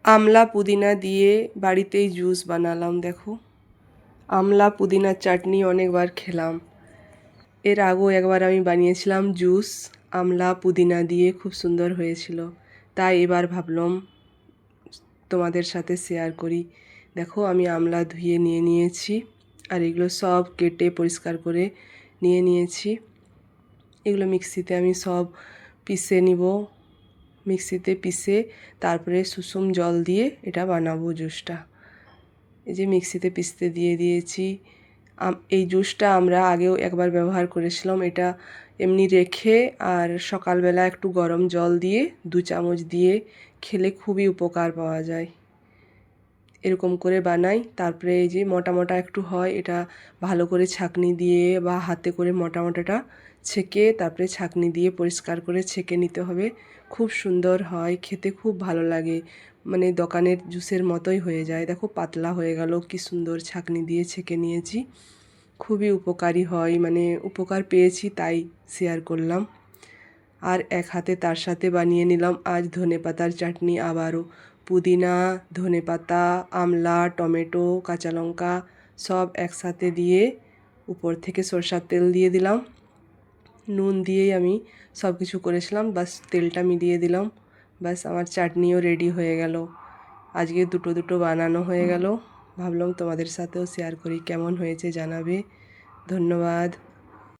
আমলা পুদিনা দিয়ে বাড়িতেই জুস বানালাম। দেখো, আমলা পুদিনার চাটনি অনেকবার খেলাম। এর আগেও একবার আমি বানিয়েছিলাম জুস আমলা পুদিনা দিয়ে, খুব সুন্দর হয়েছিল। তাই এবার ভাবলাম তোমাদের সাথে শেয়ার করি। দেখো, আমি আমলা ধুয়ে নিয়ে নিয়েছি আর এগুলো সব কেটে পরিষ্কার করে নিয়ে নিয়েছি। এগুলো মিক্সিতে আমি সব পিষে নিব। মিক্সিতে পিষে তারপরে সুষুম জল দিয়ে এটা বানাবো জুসটা। এই যে মিক্সিতে পিষতে দিয়ে দিয়েছি। এই জুসটা আমরা আগেও একবার ব্যবহার করেছিলাম। এটা এমনি রেখে আর সকালবেলা একটু গরম জল দিয়ে 2 চামচ দিয়ে খেলে খুবই উপকার পাওয়া যায়। এরকম করে বানাই। তারপরে এই যে মোটা মোটা একটু হয়, এটা ভালো করে ছাঁকনি দিয়ে বা হাতে করে মোটা মোটাটা ছেঁকে তারপরে ছাঁকনি দিয়ে পরিষ্কার করে ছেঁকে নিতে হবে। খুব সুন্দর হয়, খেতে খুব ভালো লাগে, মানে দোকানের জুসের মতোই হয়ে যায়। দেখো, পাতলা হয়ে গেল, কি সুন্দর ছাঁকনি দিয়ে ছেঁকে নিয়েছি। খুবই উপকারী হয়, মানে উপকার পেয়েছি তাই শেয়ার করলাম। আর এক হাতে তার সাথে বানিয়ে নিলাম আজ ধনেপাতার চাটনি। আবারও পুদিনা, ধনেপাতা, আমলা, টমেটো, কাঁচা লঙ্কা সব একসাথে দিয়ে উপর থেকে সরষার তেল দিয়ে দিলাম। নুন দিয়েই আমি সব কিছু করেছিলাম, বাস তেলটা মিলিয়ে দিলাম। বাস আমার চাটনিও রেডি হয়ে গেল। আজকে দুটো দুটো বানানো হয়ে গেল। ভাবলাম তোমাদের সাথেও শেয়ার করি, কেমন হয়েছে জানাবে। ধন্যবাদ।